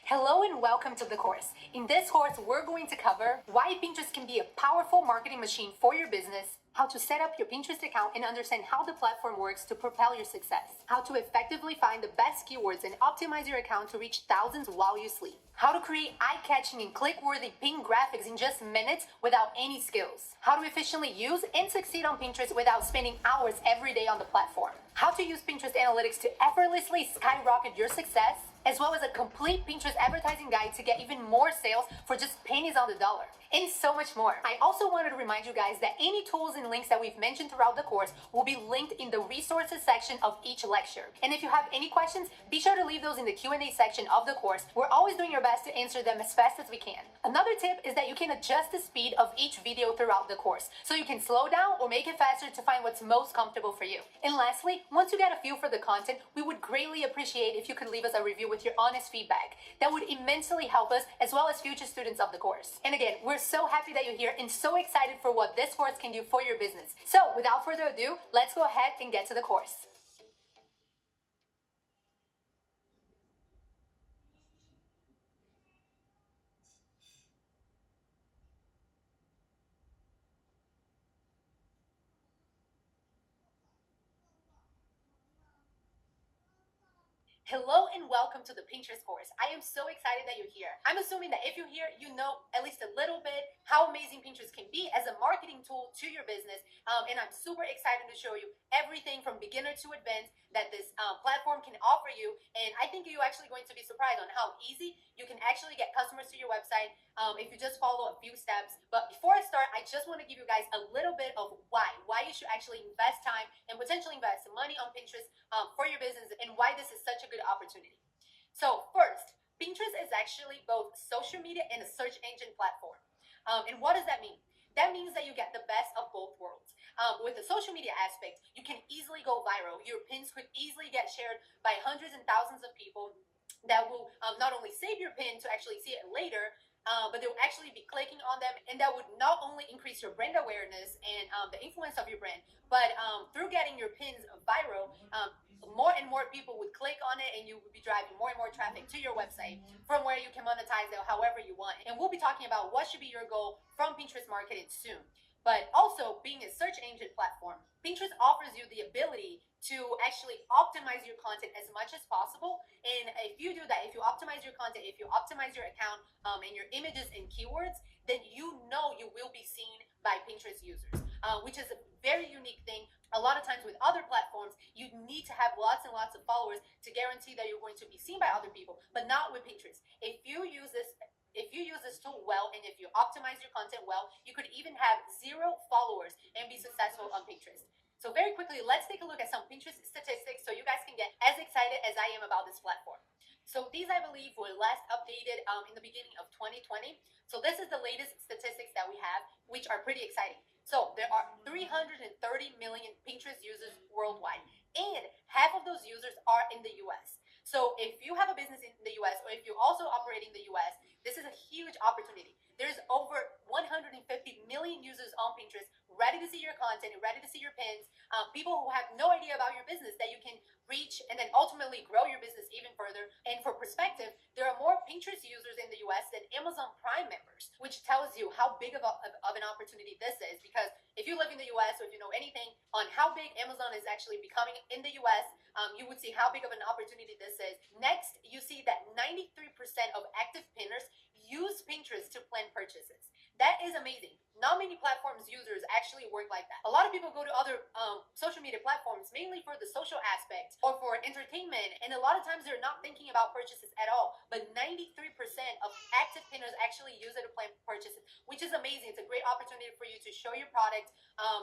Hello and welcome to the course. In this course, we're going to cover why Pinterest can be a powerful marketing machine for your business, how to set up your Pinterest account and understand how the platform works to propel your success, how to effectively find the best keywords and optimize your account to reach thousands while you sleep, how to create eye-catching and click-worthy pin graphics in just minutes without any skills, how to efficiently use and succeed on Pinterest without spending hours every day on the platform, how to use Pinterest analytics to effortlessly skyrocket your success, as well as a complete Pinterest advertising guide to get even more sales for just pennies on the dollar, and so much more. I also wanted to remind you guys that any tools and links that we've mentioned throughout the course will be linked in the resources section of each lecture. And if you have any questions, be sure to leave those in the Q&A section of the course. We're always doing our best to answer them as fast as we can. Another tip is that you can adjust the speed of each video throughout the course, so you can slow down or make it faster to find what's most comfortable for you. And lastly, once you get a feel for the content, we would greatly appreciate if you could leave us a review with your honest feedback. That would immensely help us as well as future students of the course. And again, we're so happy that you're here and so excited for what this course can do for your business. So without further ado, let's go ahead and get to the course. Hello and welcome to the Pinterest course. I am so excited that you're here. I'm assuming that if you're here, you know at least a little bit how amazing Pinterest can be as a marketing tool to your business. And I'm super excited to show you everything from beginner to advanced that this platform can offer you. And I think you're actually going to be surprised on how easy you can actually get customers to your website if you just follow a few steps. But before I start, I just want to give you guys a little bit of why you should actually invest time and potentially invest some money on Pinterest for your business and why this is such a good opportunity. So first, Pinterest is actually both social media and a search engine platform. And what does that mean? That means that you get the best of both worlds. With the social media aspect, you can easily go viral. Your pins could easily get shared by hundreds and thousands of people that will not only save your pin to actually see it later, but they will actually be clicking on them, and that would not only increase your brand awareness and the influence of your brand, but through getting your pins viral, more and more people would click on it, and you would be driving more and more traffic to your website from where you can monetize it however you want. And we'll be talking about what should be your goal from Pinterest marketing soon. But also, being a search engine platform, Pinterest offers you the ability to actually optimize your content as much as possible. And if you do that, if you optimize your content, if you optimize your account and your images and keywords, then you know you will be seen by Pinterest users, which is a very unique thing. A lot of times with other platforms, you need to have lots and lots of followers to guarantee that you're going to be seen by other people, but not with Pinterest. If you use this tool well, and if you optimize your content well, you could even have 0 followers and be successful on Pinterest. So very quickly, let's take a look at some Pinterest statistics so you guys can get as excited as I am about this platform. So these, I believe, were last updated in the beginning of 2020. So this is the latest statistics that we have, which are pretty exciting. So there are 330 million Pinterest users worldwide, and half of those users are in the US. So if you have a business in the US, or if you also operate in the US, this is a huge opportunity. There's over 150 million users on Pinterest ready to see your content, ready to see your pins, people who have no idea about your business that you can reach and then ultimately grow your business even further. And for perspective, there are more Pinterest users in the US than Amazon Prime members, which tells you how big of an opportunity this is. Because if you live in the US, or if you know anything on how big Amazon is actually becoming in the US, you would see how big of an opportunity this is. Next, you see that 93% of active pinners use Pinterest to plan purchases. That is amazing. Not many platforms users actually work like that. A lot of people go to other social media platforms mainly for the social aspect or for entertainment, and a lot of times they're not thinking about purchases at all. But 93% of active pinners actually use it to plan purchases, which is amazing. It's a great opportunity for you to show your product,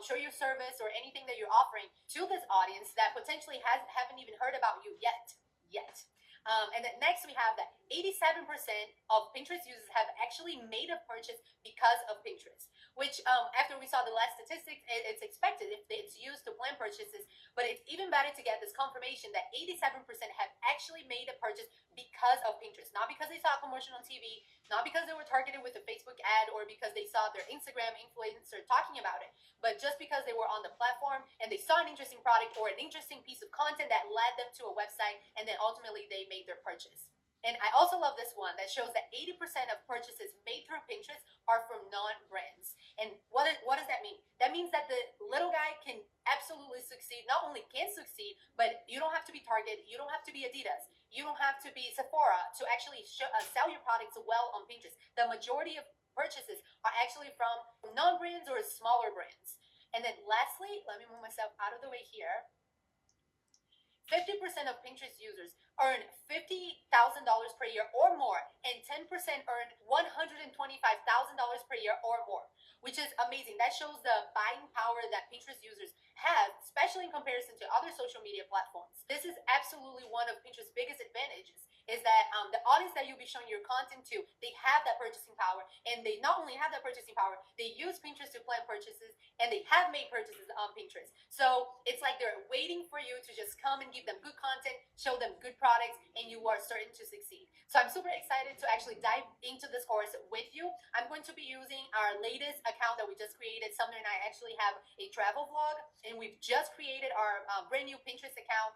show your service, or anything that you're offering to this audience that potentially haven't even heard about you yet. And then next we have that 87% of Pinterest users have actually made a purchase because of Pinterest, which after we saw the last statistics, it's expected if it's used to plan purchases, but it's even better to get this confirmation that 87% have actually made a purchase because of Pinterest, not because they saw a commercial on TV, not because they were targeted with a Facebook ad, or because they saw their Instagram influencer talking about it, but just because they were on the platform and they saw an interesting product or an interesting piece of content that led them to a website, and then ultimately they made their purchase. And I also love this one that shows that 80% of purchases made through Pinterest are from non-brands. And what does that mean? That means that the little guy can absolutely succeed. Not only can succeed, but you don't have to be Target, you don't have to be Adidas, you don't have to be Sephora to actually sell your products well on Pinterest. The majority of purchases are actually from non-brands or smaller brands. And then lastly, let me move myself out of the way here. 50% of Pinterest users earn $50,000 per year or more, and 10% earn $125,000 per year or more, which is amazing. That shows the buying power that Pinterest users have, especially in comparison to other social media platforms. This is absolutely one of Pinterest's biggest advantages, is that the audience that you'll be showing your content to, they have that purchasing power, and they not only have that purchasing power, they use Pinterest to plan purchases, and they have made purchases on Pinterest. So it's like they're waiting for you to just come and give them good content, show them good products, and you are certain to succeed. So I'm super excited to actually dive into this course with you. I'm going to be using our latest account that we just created. Sumner and I actually have a travel vlog, and we've just created our brand new Pinterest account.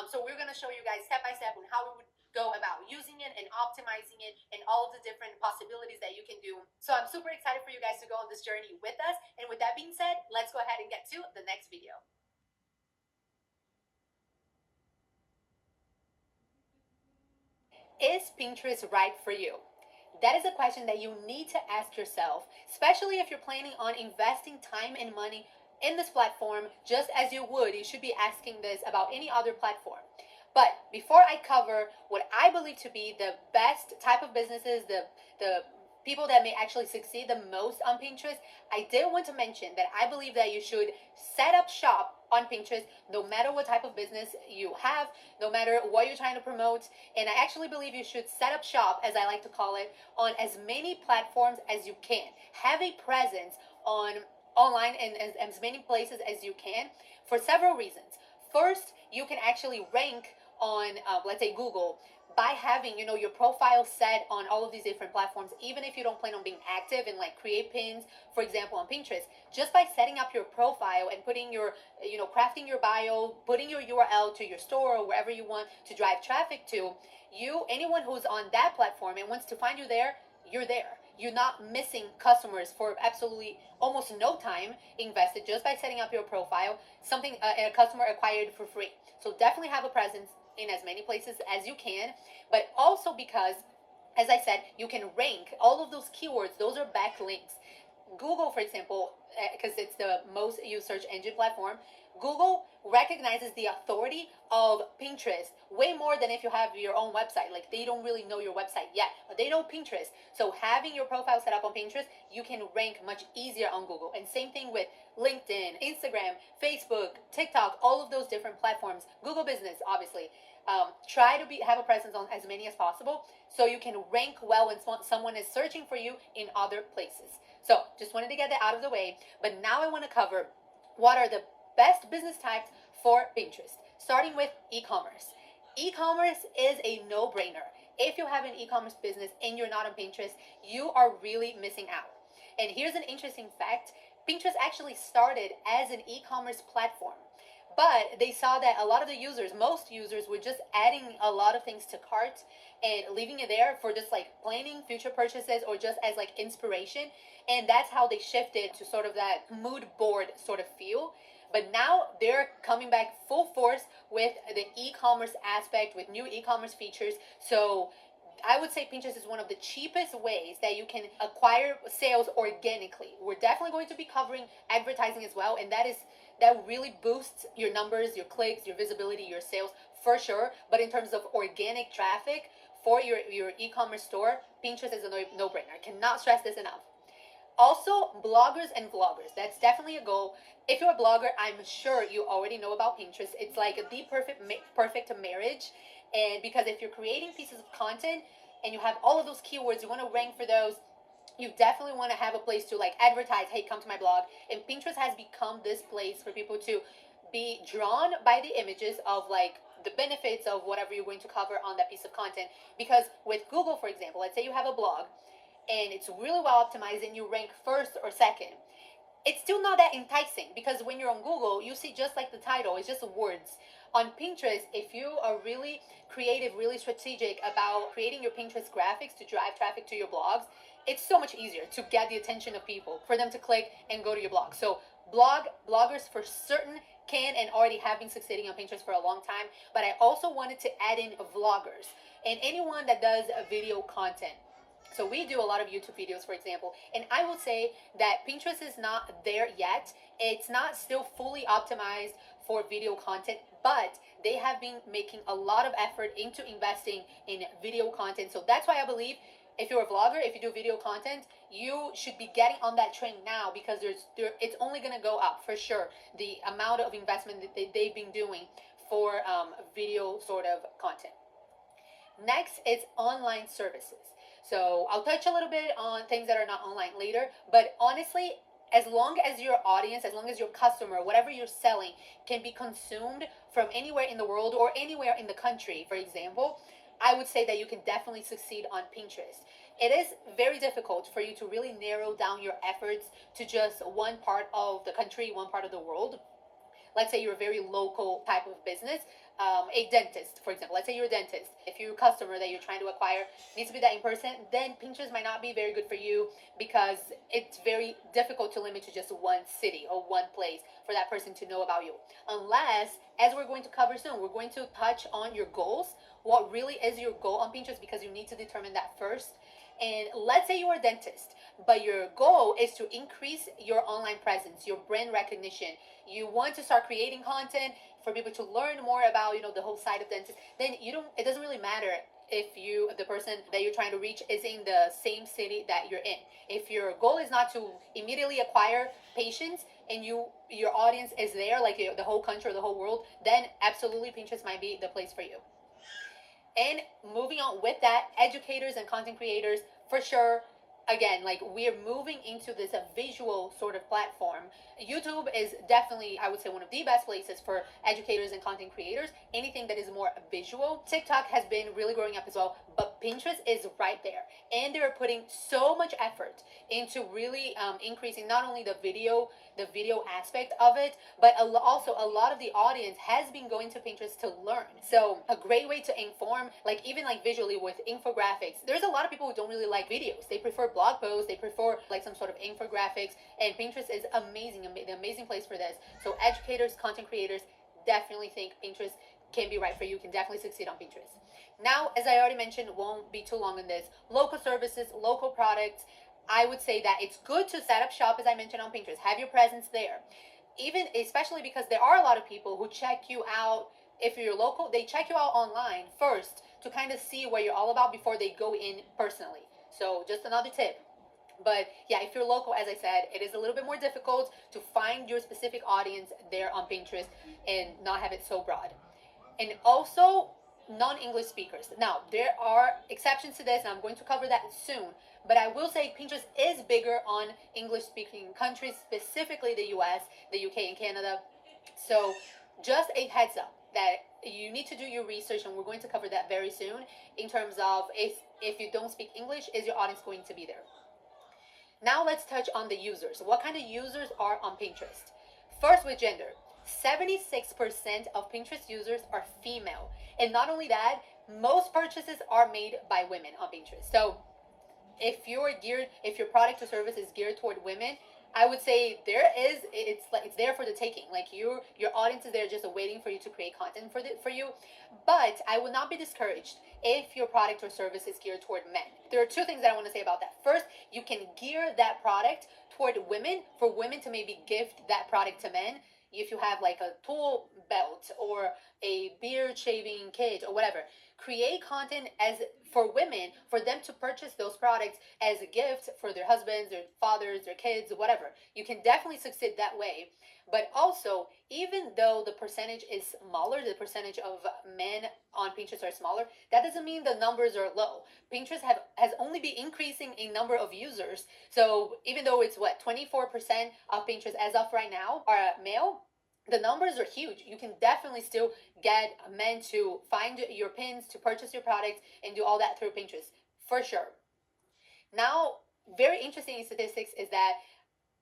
So we're going to show you guys step by step on how we would go about using it and optimizing it and all of the different possibilities that you can do. So I'm super excited for you guys to go on this journey with us. And with that being said, let's go ahead and get to the next video. Is Pinterest right for you? That is a question that you need to ask yourself, especially if you're planning on investing time and money in this platform, just as you should be asking this about any other platform. But before I cover what I believe to be the best type of businesses, the people that may actually succeed the most on Pinterest, I did want to mention that I believe that you should set up shop on Pinterest no matter what type of business you have, no matter what you're trying to promote. And I actually believe you should set up shop, as I like to call it, on as many platforms as you can. Have a presence online and as many places as you can for several reasons. First, you can actually rank on let's say Google by having your profile set on all of these different platforms, even if you don't plan on being active and like create pins, for example, on Pinterest. Just by setting up your profile and putting your crafting your bio, putting your URL to your store or wherever you want to drive traffic to, anyone who's on that platform and wants to find you there, you're there. You're not missing customers for absolutely almost no time invested just by setting up your profile, something a customer acquired for free. So definitely have a presence in as many places as you can, but also because, as I said, you can rank all of those keywords. Those are backlinks. Google, for example, because it's the most used search engine platform, Google recognizes the authority of Pinterest way more than if you have your own website. Like, they don't really know your website yet, but they know Pinterest. So having your profile set up on Pinterest, you can rank much easier on Google. And same thing with LinkedIn, Instagram, Facebook, TikTok, all of those different platforms. Google Business, obviously. Try to have a presence on as many as possible so you can rank well when someone is searching for you in other places. So just wanted to get that out of the way. But now I want to cover what are the best business types for Pinterest, starting with e-commerce. E-commerce is a no-brainer. If you have an e-commerce business and you're not on Pinterest, you are really missing out. And here's an interesting fact. Pinterest actually started as an e-commerce platform, but they saw that a lot of the users, most users, were just adding a lot of things to cart and leaving it there for just like planning future purchases or just as like inspiration. And that's how they shifted to sort of that mood board sort of feel. But now they're coming back full force with the e-commerce aspect, with new e-commerce features. So I would say Pinterest is one of the cheapest ways that you can acquire sales organically. We're definitely going to be covering advertising as well, and that really boosts your numbers, your clicks, your visibility, your sales for sure. But in terms of organic traffic for your e-commerce store, Pinterest is a no-brainer. I cannot stress this enough. Also, bloggers and vloggers. That's definitely a goal. If you're a blogger, I'm sure you already know about Pinterest. It's like the perfect marriage. And because if you're creating pieces of content and you have all of those keywords, you want to rank for those, you definitely want to have a place to like advertise, hey, come to my blog. And Pinterest has become this place for people to be drawn by the images of like the benefits of whatever you're going to cover on that piece of content. Because with Google, for example, let's say you have a blog and it's really well optimized and you rank first or second, it's still not that enticing because when you're on Google, you see just like the title, it's just words. On Pinterest, if you are really creative, really strategic about creating your Pinterest graphics to drive traffic to your blogs, it's so much easier to get the attention of people, for them to click and go to your blog. So bloggers for certain can and already have been succeeding on Pinterest for a long time, but I also wanted to add in vloggers and anyone that does a video content. So we do a lot of YouTube videos, for example, and I will say that Pinterest is not there yet. It's not still fully optimized for video content, but they have been making a lot of effort into investing in video content. So that's why I believe if you're a vlogger, if you do video content, you should be getting on that train now, because it's only going to go up for sure, the amount of investment that they've been doing for video sort of content. Next is online services. So I'll touch a little bit on things that are not online later, but honestly, as long as your audience, as long as your customer, whatever you're selling, can be consumed from anywhere in the world or anywhere in the country, for example, I would say that you can definitely succeed on Pinterest. It is very difficult for you to really narrow down your efforts to just one part of the country, one part of the world. Let's say you're a very local type of business, a dentist, for example. Let's say you're a dentist. If your customer that you're trying to acquire needs to be that in person, then Pinterest might not be very good for you, because it's very difficult to limit to just one city or one place for that person to know about you. Unless, as we're going to cover soon, we're going to touch on your goals. What really is your goal on Pinterest, because you need to determine that first. And let's say you're a dentist, but your goal is to increase your online presence, your brand recognition. You want to start creating content for people to learn more about, the whole side of dentists. Then it doesn't really matter if the person that you're trying to reach is in the same city that you're in. If your goal is not to immediately acquire patients and your audience is there, like the whole country or the whole world, then absolutely Pinterest might be the place for you. And moving on with that, educators and content creators, for sure, again, like we're moving into this visual sort of platform. YouTube is definitely, I would say, one of the best places for educators and content creators. Anything that is more visual. TikTok has been really growing up as well, but Pinterest is right there. And they're putting so much effort into really increasing not only the video aspect of it, but also a lot of the audience has been going to Pinterest to learn. So a great way to inform, like even like visually with infographics. There's a lot of people who don't really like videos. They prefer blog posts, they prefer like some sort of infographics, and Pinterest is amazing, the amazing place for this. So educators, content creators, definitely think Pinterest can be right for you, can definitely succeed on Pinterest. Now, as I already mentioned, won't be too long on this, local services, local products, I would say that it's good to set up shop, as I mentioned, on Pinterest. Have your presence there. Even, especially because there are a lot of people who check you out. If you're local, they check you out online first to kind of see what you're all about before they go in personally. So just another tip. But yeah, if you're local, as I said, it is a little bit more difficult to find your specific audience there on Pinterest and not have it so broad. And also, non-English speakers. Now, there are exceptions to this, and I'm going to cover that soon. But I will say Pinterest is bigger on English-speaking countries, specifically the US, the UK, and Canada. So just a heads up that you need to do your research, and we're going to cover that very soon in terms of if you don't speak English, is your audience going to be there? Now let's touch on the users. What kind of users are on Pinterest? First, with gender. 76% of Pinterest users are female. And not only that, most purchases are made by women on Pinterest. So if your product or service is geared toward women, I would say it's there for the taking. Like your audience is there just waiting for you to create content for you. But I would not be discouraged if your product or service is geared toward men. There are two things that I want to say about that. First, you can gear that product toward women, for women to maybe gift that product to men. If you have like a tool belt or a beard shaving kit or whatever, create content as for women, for them to purchase those products as a gift for their husbands, their fathers, their kids, whatever. You can definitely succeed that way. But also, even though the percentage is smaller, the percentage of men on Pinterest are smaller, that doesn't mean the numbers are low. Pinterest has only been increasing in number of users. So even though it's 24% of Pinterest as of right now are male, the numbers are huge. You can definitely still get men to find your pins, to purchase your products, and do all that through Pinterest, for sure. Now, very interesting statistics is that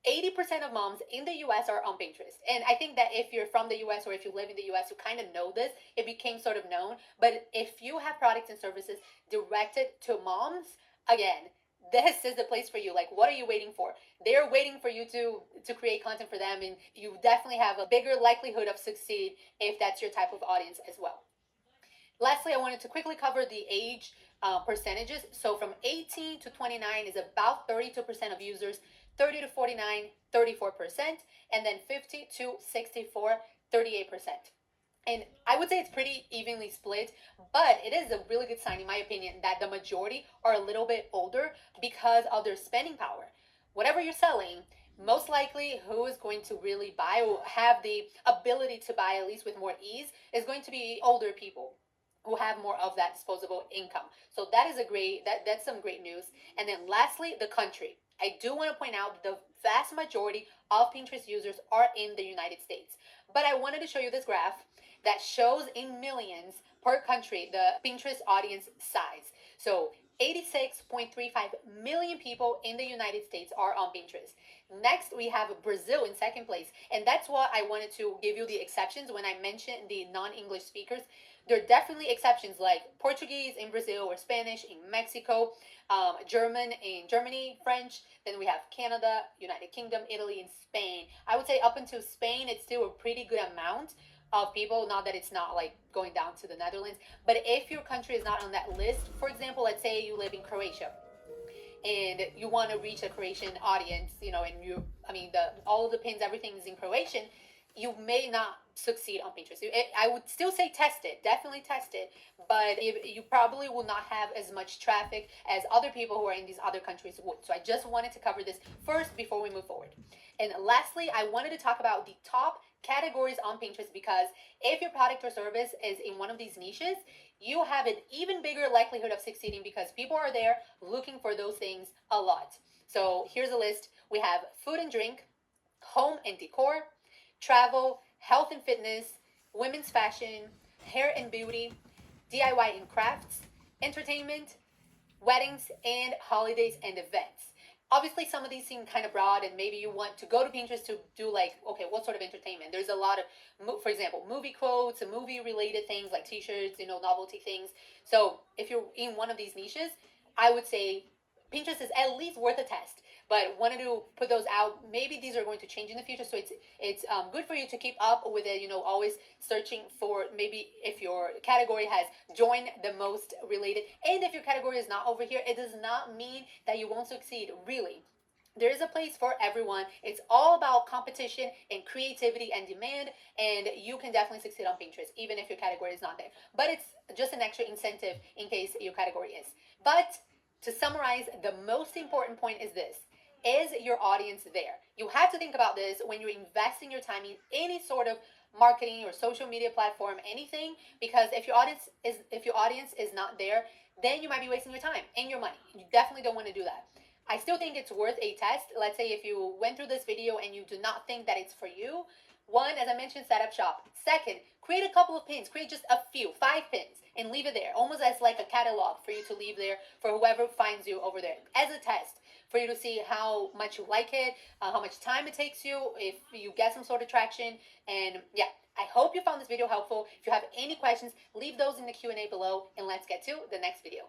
80% of moms in the US are on Pinterest. And I think that if you're from the US or if you live in the US, you kind of know this. It became sort of known. But if you have products and services directed to moms, again, this is the place for you. Like, what are you waiting for? They're waiting for you to create content for them, and you definitely have a bigger likelihood of succeed if that's your type of audience as well. Lastly, I wanted to quickly cover the age percentages. So from 18 to 29 is about 32% of users, 30 to 49, 34%, and then 50 to 64, 38%. And I would say it's pretty evenly split, but it is a really good sign, in my opinion, that the majority are a little bit older because of their spending power. Whatever you're selling, most likely who is going to really buy or have the ability to buy, at least with more ease, is going to be older people who have more of that disposable income. So that is that's some great news. And then lastly, the country. I do want to point out that the vast majority of Pinterest users are in the United States. But I wanted to show you this graph that shows in millions per country the Pinterest audience size. So 86.35 million people in the United States are on Pinterest. Next, we have Brazil in second place. And that's what I wanted to give you the exceptions when I mentioned the non-English speakers. There are definitely exceptions like Portuguese in Brazil or Spanish in Mexico, German in Germany, French. Then we have Canada, United Kingdom, Italy, and Spain. I would say up until Spain, it's still a pretty good amount of people, not that it's not like going down to the Netherlands. But if your country is not on that list, for example, let's say you live in Croatia and you want to reach a Croatian audience, and all of the pins, everything is in Croatian, you may not succeed on Pinterest. I would still say test it, definitely test it, but you probably will not have as much traffic as other people who are in these other countries would. So I just wanted to cover this first before we move forward. And lastly, I wanted to talk about the top categories on Pinterest, because if your product or service is in one of these niches, you have an even bigger likelihood of succeeding because people are there looking for those things a lot. So here's a list. We have food and drink, home and decor, travel, health and fitness, women's fashion, hair and beauty, DIY and crafts, entertainment, weddings, and holidays and events. Obviously, some of these seem kind of broad, and maybe you want to go to Pinterest to do like, okay, what sort of entertainment? There's a lot of, for example, movie quotes and movie related things like t-shirts, novelty things. So if you're in one of these niches, I would say Pinterest is at least worth a test. But wanted to put those out. Maybe these are going to change in the future, so it's good for you to keep up with it. Always searching for maybe if your category has joined the most related, and if your category is not over here, it does not mean that you won't succeed. Really, there is a place for everyone. It's all about competition and creativity and demand, and you can definitely succeed on Pinterest, even if your category is not there. But it's just an extra incentive in case your category is. But to summarize, the most important point is this. Is your audience there? You have to think about this when you're investing your time in any sort of marketing or social media platform, anything, because if your audience is not there, then you might be wasting your time and your money. You definitely don't want to do that. I still think it's worth a test. Let's say if you went through this video and you do not think that it's for you, one, as I mentioned, set up shop. Second, create a couple of pins. Create just a few, 5 pins, and leave it there, almost as like a catalog for you to leave there for whoever finds you over there as a test, for you to see how much you like it, how much time it takes you, if you get some sort of traction. And yeah, I hope you found this video helpful. If you have any questions, leave those in the Q&A below, and let's get to the next video.